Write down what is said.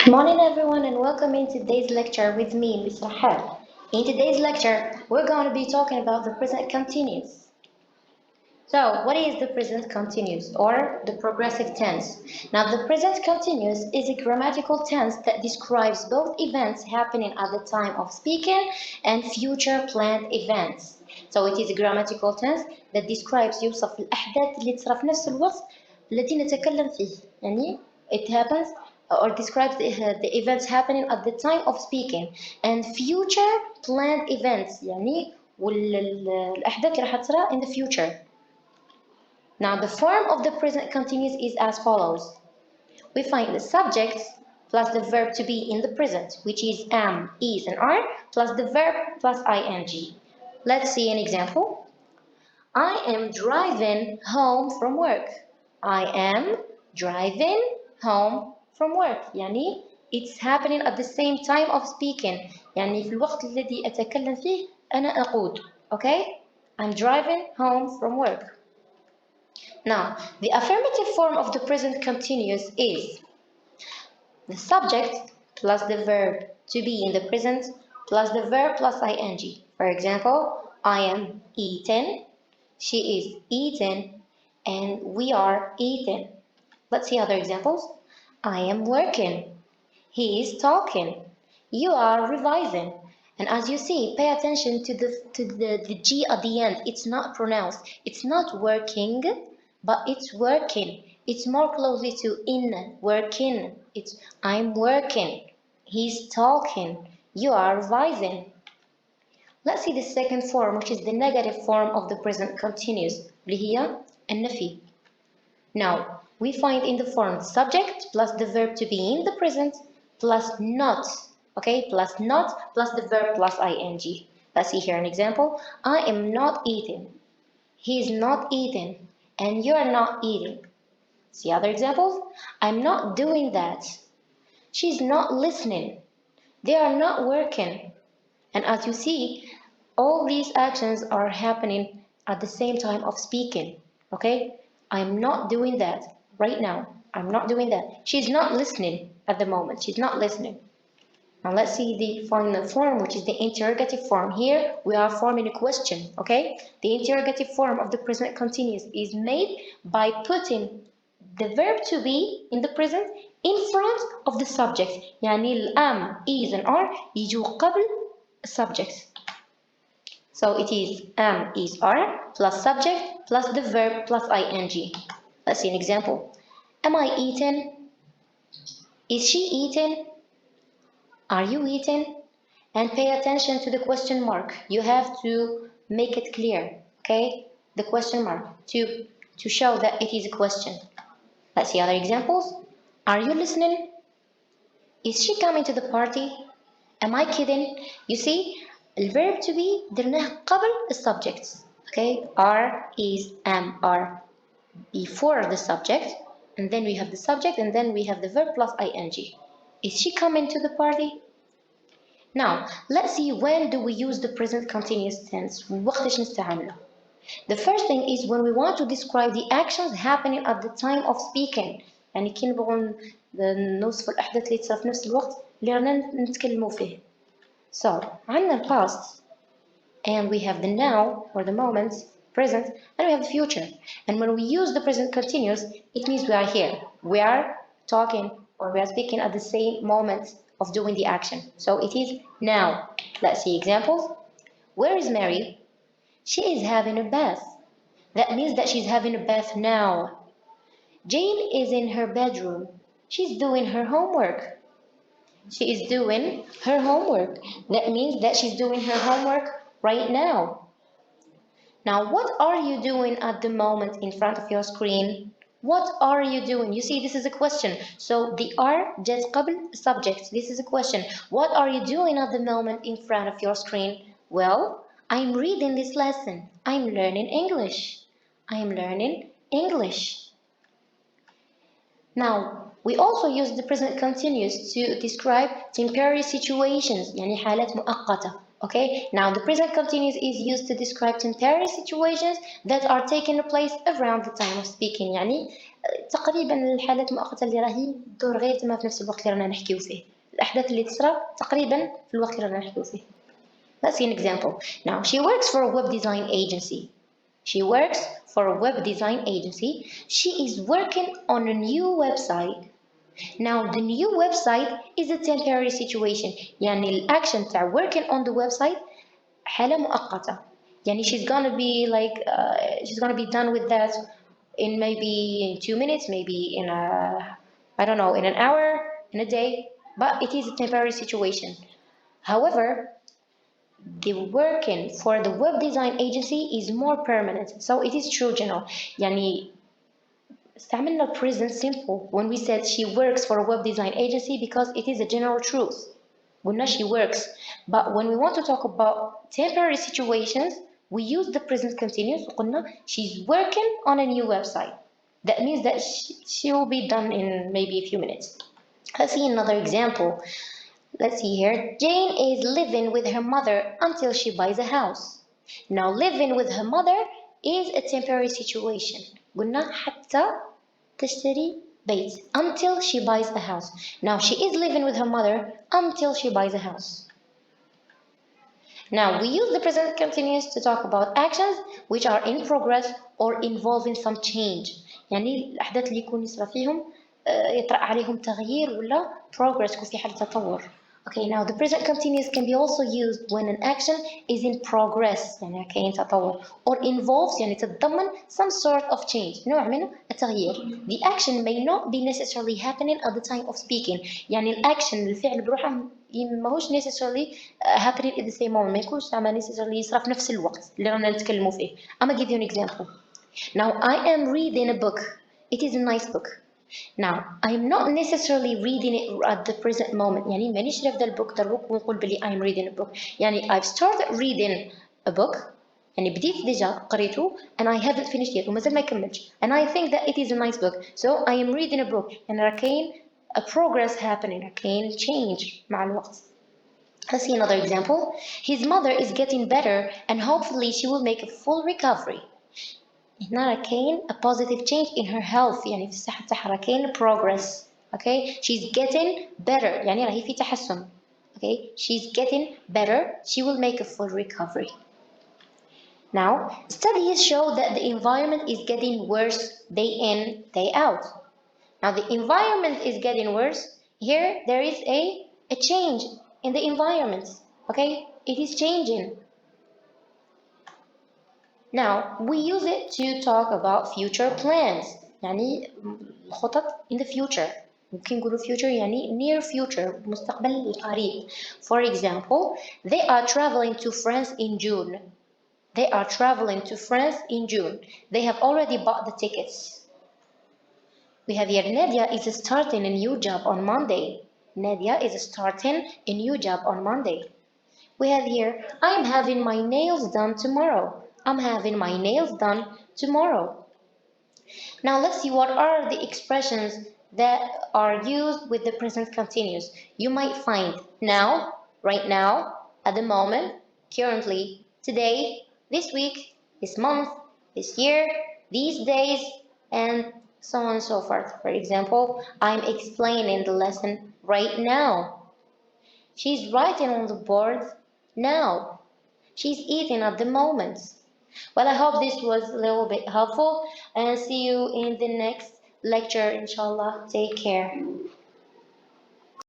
Morning everyone and welcome in today's lecture with me, Miss Rahel. In today's lecture, we're going to be talking about the present continuous. So, what is the present continuous or the progressive tense? Now, the present continuous is a grammatical tense that describes both events happening at the time of speaking and future planned events. So, it is a grammatical tense that describes يوصف الأحداث اللي تصير في نفس الوقت التي نتكلم فيه. يعني it happens or describes the events happening at the time of speaking and future planned events يعني والأحداث اللي راح تصير in the future. Now, the form of the present continuous is as follows. We find the subject plus the verb to be in the present, which is am, is, and are, plus the verb plus ing. Let's see an example. I am driving home from work. I am driving home from work. يعني it's happening at the same time of speaking. يعني في الوقت الذي أتكلم فيه أنا أقود. Okay? I'm driving home from work. Now, the affirmative form of the present continuous is the subject plus the verb to be in the present plus the verb plus ing. For example, I am eating, she is eating, and we are eating. Let's see other examples. I am working, he is talking, you are revising. And as you see, pay attention to the G at the end. It's not pronounced. It's not working, but it's working. It's more closely to in, working. It's I'm working. He's talking. You are revising. Let's see the second form, which is the negative form of the present continuous. اللي هي النفي. Now, we find in the form subject plus the verb to be in the present plus not, okay, plus not plus the verb plus ing. Let's see here an example. I am not eating. He is not eating. And you are not eating. See other examples? I'm not doing that. She's not listening. They are not working. And as you see, all these actions are happening at the same time of speaking. Okay? I'm not doing that right now. I'm not doing that. She's not listening at the moment. She's not listening. Now let's see the final form, which is the interrogative form. Here we are forming a question, okay? The interrogative form of the present continuous is made by putting the verb to be in the present in front of the subject. يعني الام, is, and are يجوا قبل subject. So it is am, is, are plus subject plus the verb plus ing. Let's see an example. Am I eating? Is she eating? Are you eating? And pay attention to the question mark. You have to make it clear, okay? The question mark to show that it is a question. Let's see other examples. Are you listening? Is she coming to the party? Am I kidding? You see, the verb to be درناه قبل subjects. Okay, are, is, am, are before the subject, and then we have the subject, and then we have the verb plus ing. Is she coming to the party? Now, let's see when do we use the present continuous tense. وقتاش نستعمله. The first thing is when we want to describe the actions happening at the time of speaking. يعني كي نبغوا نوصف الأحداث اللي تصير في نفس الوقت اللي رانا نتكلموا فيه. So, عندنا past, and we have the now, or the moment, present, and we have the future. And when we use the present continuous, it means we are here. We are talking or we are speaking at the same moment of doing the action. So it is now. Let's see examples. Where is Mary? She is having a bath. That means that she's having a bath now. Jane is in her bedroom. She's doing her homework. She is doing her homework. That means that she's doing her homework right now. Now, what are you doing at the moment in front of your screen? What are you doing? You see, this is a question. So the are جت قبل subject. This is a question. What are you doing at the moment in front of your screen? Well, I'm reading this lesson. I'm learning English. I'm learning English. Now, we also use the present continuous to describe temporary situations, يعني حالات مؤقتة. Okay, now the present continuous is used to describe temporary situations that are taking place around the time of speaking. يعني تقريبا الحالات المؤقتة اللي راهي تدور غير تما في نفس الوقت اللي رانا نحكيو فيه، الأحداث اللي تصرى تقريبا في الوقت اللي رانا نحكيو فيه. Let's see an example. Now, she works for a web design agency. She works for a web design agency. She is working on a new website. Now, the new website is a temporary situation. يعني الأكشن تاع working on the website حالة مؤقتة. يعني she's gonna be like she's gonna be done with that in maybe 2 minutes, maybe in a I don't know, in an hour, in a day, but it is a temporary situation. However, the working for the web design agency is more permanent. So it is true general. يعني استعملنا present simple when we said she works for a web design agency because it is a general truth. قلنا she works. But when we want to talk about temporary situations, we use the present continuous. قلنا she's working on a new website. That means that she will be done in maybe a few minutes. Let's see another example. Let's see here. Jane is living with her mother until she buys a house. Now, living with her mother is a temporary situation. قلنا حتى تشتري بيت until she buys a house. Now, she is living with her mother until she buys a house. Now, we use the present continuous to talk about actions which are in progress or involving some change. يعني الأحداث اللي يكون يصرى فيهم يطرأ عليهم تغيير ولا progress يكون في حالة تطور. Okay, now the present continuous can be also used when an action is in progress يعني كاين تطور or involves يعني تتضمن some sort of change نوع من التغيير. The action may not be necessarily happening at the time of speaking يعني الأكشن الفعل بروحه ماهوش necessarily happening at the same moment ما يكونش زعما necessarily يصرى في نفس الوقت اللي رانا نتكلموا فيه. I'ma give you an example. Now I am reading a book. It is a nice book. Now I'm not necessarily reading it at the present moment يعني مانيش رافدة البوك دروك ونقول بلي I'm reading a book يعني I've started reading a book يعني بديت ديجا قريته and I haven't finished yet ومازال ما كملتش and I think that it is a nice book so I am reading a book يعني راه كاين a progress happening راه كاين change مع الوقت. Let's see another example. His mother is getting better and hopefully she will make a full recovery. هنا راه كاين a positive change in her health يعني في الصحة تاعها راه كاين progress. Okay, she's getting better يعني راهي في تحسن. Okay, she's getting better. She will make a full recovery. Now, studies show that the environment is getting worse day in, day out. Now, the environment is getting worse. Here, there is a change in the environment. Okay, it is changing. Now, we use it to talk about future plans. يعني الخطط in the future. ممكن نقولوا future يعني near future مستقبل القريب. For example, they are traveling to France in June. They are traveling to France in June. They have already bought the tickets. We have here Nadia is starting a new job on Monday. Nadia is starting a new job on Monday. We have here, I'm having my nails done tomorrow. I'm having my nails done tomorrow. Now let's see what are the expressions that are used with the present continuous. You might find now, right now, at the moment, currently, today, this week, this month, this year, these days, and so on and so forth. For example, I'm explaining the lesson right now. She's writing on the board now. She's eating at the moment. Well, I hope this was a little bit helpful and see you in the next lecture, inshallah. Take care.